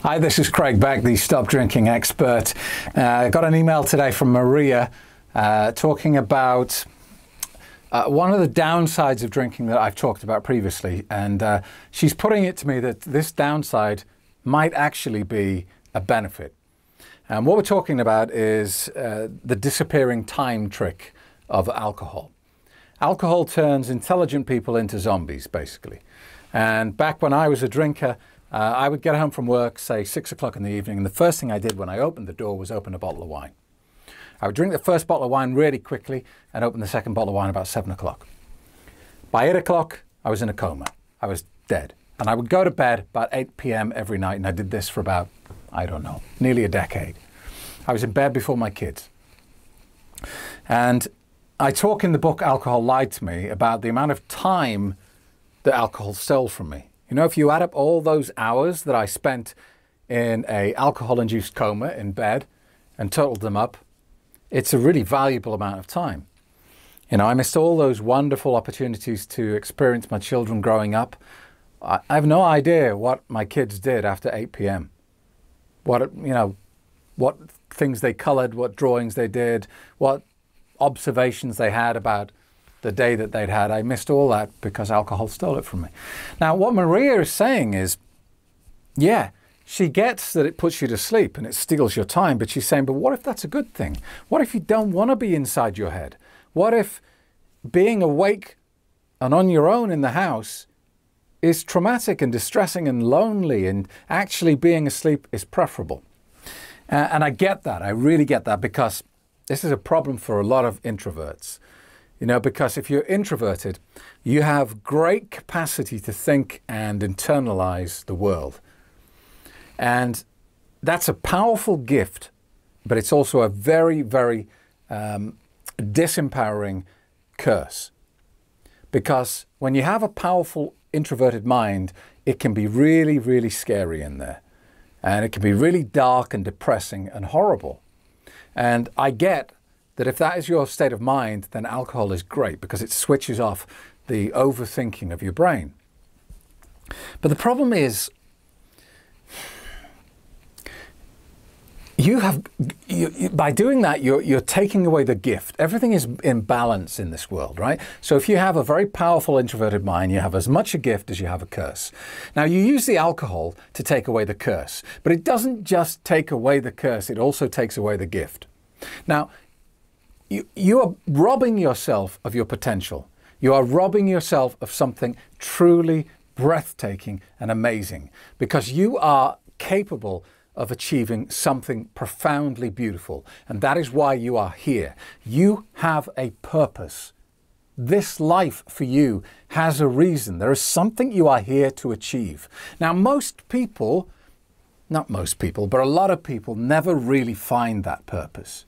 Hi, this is Craig Beck, the Stop Drinking expert. I got an email today from Maria talking about one of the downsides of drinking that I've talked about previously. And she's putting it to me that this downside might actually be a benefit. And what we're talking about is the disappearing time trick of alcohol. Alcohol turns intelligent people into zombies, basically. And back when I was a drinker, I would get home from work, say 6 o'clock in the evening, and the first thing I did when I opened the door was open a bottle of wine. I would drink the first bottle of wine really quickly and open the second bottle of wine about 7 o'clock. By 8 o'clock, I was in a coma. I was dead. And I would go to bed about 8 p.m. every night, and I did this for about, I don't know, nearly a decade. I was in bed before my kids. And I talk in the book, Alcohol Lied to Me, about the amount of time that alcohol stole from me. You know, if you add up all those hours that I spent in an alcohol-induced coma in bed and totaled them up, it's a really valuable amount of time. You know, I missed all those wonderful opportunities to experience my children growing up. I have no idea what my kids did after 8 p.m. What things they colored, what drawings they did, what observations they had about the day that they'd had. I missed all that because alcohol stole it from me. Now, what Maria is saying is, yeah, she gets that it puts you to sleep and it steals your time, but she's saying, but what if that's a good thing? What if you don't want to be inside your head? What if being awake and on your own in the house is traumatic and distressing and lonely, and actually being asleep is preferable? And I get that. I really get that, because this is a problem for a lot of introverts. You know, because if you're introverted, you have great capacity to think and internalize the world. And that's a powerful gift, but it's also a very, very disempowering curse. Because when you have a powerful introverted mind, it can be really, really scary in there. And it can be really dark and depressing and horrible. And I get that if that is your state of mind, then alcohol is great because it switches off the overthinking of your brain. But the problem is, by doing that, you're taking away the gift. Everything is in balance in this world, right? So if you have a very powerful introverted mind, you have as much a gift as you have a curse. Now, you use the alcohol to take away the curse, but it doesn't just take away the curse, it also takes away the gift. Now, you are robbing yourself of your potential. You are robbing yourself of something truly breathtaking and amazing, because you are capable of achieving something profoundly beautiful. And that is why you are here. You have a purpose. This life for you has a reason. There is something you are here to achieve. Now, most people, not most people, but a lot of people never really find that purpose.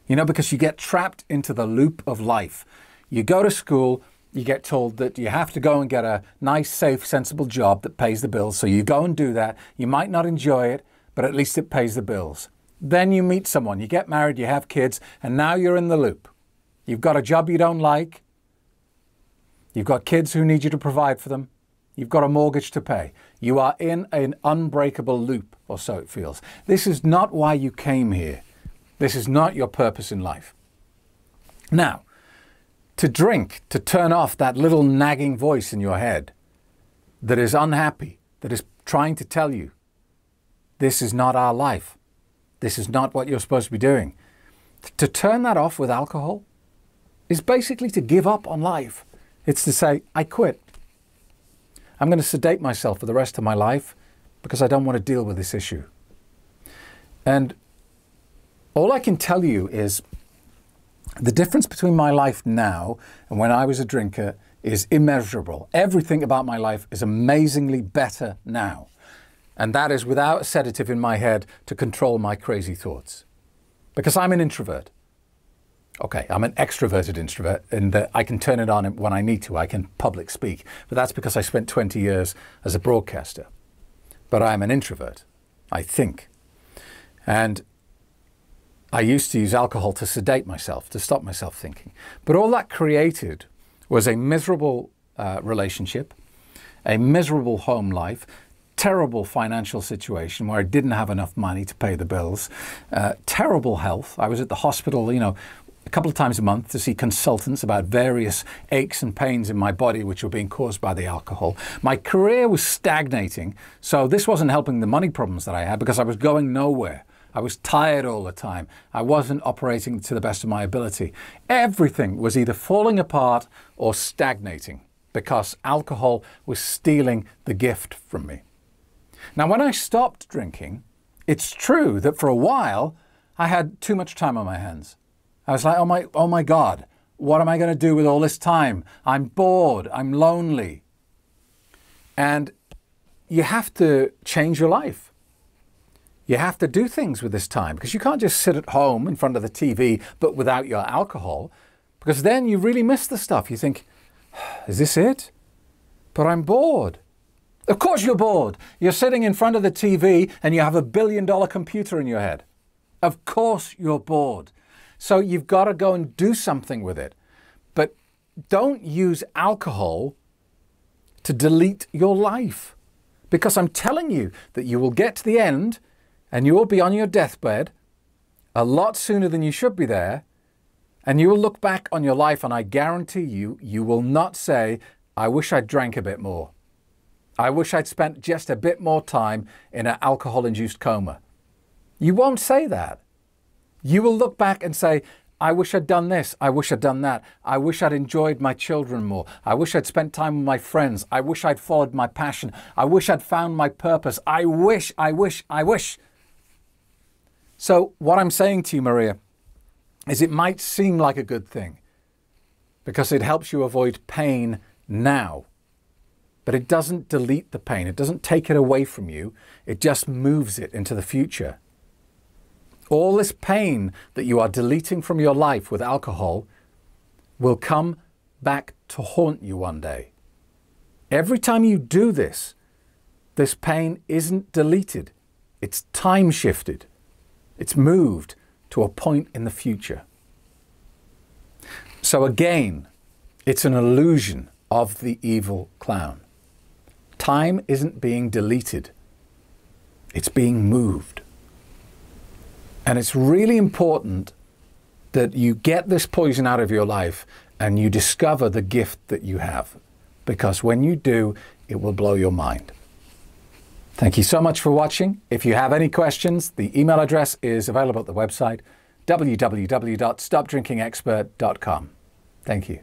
You know, because you get trapped into the loop of life. You go to school, you get told that you have to go and get a nice, safe, sensible job that pays the bills. So you go and do that. You might not enjoy it, but at least it pays the bills. Then you meet someone, you get married, you have kids, and now you're in the loop. You've got a job you don't like. You've got kids who need you to provide for them. You've got a mortgage to pay. You are in an unbreakable loop, or so it feels. This is not why you came here. This is not your purpose in life. Now, to drink, to turn off that little nagging voice in your head that is unhappy, that is trying to tell you, this is not our life. This is not what you're supposed to be doing. To turn that off with alcohol is basically to give up on life. It's to say, I quit. I'm going to sedate myself for the rest of my life because I don't want to deal with this issue. And all I can tell you is the difference between my life now and when I was a drinker is immeasurable. Everything about my life is amazingly better now. And that is without a sedative in my head to control my crazy thoughts. Because I'm an introvert. Okay, I'm an extroverted introvert in that I can turn it on when I need to. I can public speak. But that's because I spent 20 years as a broadcaster. But I'm an introvert, I think. And I used to use alcohol to sedate myself, to stop myself thinking. But all that created was a miserable relationship, a miserable home life, terrible financial situation where I didn't have enough money to pay the bills, terrible health. I was at the hospital, a couple of times a month to see consultants about various aches and pains in my body which were being caused by the alcohol. My career was stagnating, so this wasn't helping the money problems that I had because I was going nowhere. I was tired all the time. I wasn't operating to the best of my ability. Everything was either falling apart or stagnating because alcohol was stealing the gift from me. Now, when I stopped drinking, it's true that for a while I had too much time on my hands. I was like, oh my God, what am I going to do with all this time? I'm bored, I'm lonely. And you have to change your life. You have to do things with this time because you can't just sit at home in front of the TV, but without your alcohol, because then you really miss the stuff. You think, is this it? But I'm bored. Of course you're bored. You're sitting in front of the TV and you have $1 billion computer in your head. Of course you're bored. So you've got to go and do something with it. But don't use alcohol to delete your life. Because I'm telling you that you will get to the end and you will be on your deathbed a lot sooner than you should be there. And you will look back on your life and I guarantee you, you will not say, I wish I'd drank a bit more. I wish I'd spent just a bit more time in an alcohol-induced coma. You won't say that. You will look back and say, I wish I'd done this. I wish I'd done that. I wish I'd enjoyed my children more. I wish I'd spent time with my friends. I wish I'd followed my passion. I wish I'd found my purpose. I wish. So what I'm saying to you, Maria, is it might seem like a good thing because it helps you avoid pain now, but it doesn't delete the pain. It doesn't take it away from you. It just moves it into the future. All this pain that you are deleting from your life with alcohol will come back to haunt you one day. Every time you do this, this pain isn't deleted. It's time shifted. It's moved to a point in the future. So again, it's an illusion of the evil clown. Time isn't being deleted. It's being moved. And it's really important that you get this poison out of your life and you discover the gift that you have. Because when you do, it will blow your mind. Thank you so much for watching. If you have any questions, the email address is available at the website, www.stopdrinkingexpert.com. Thank you.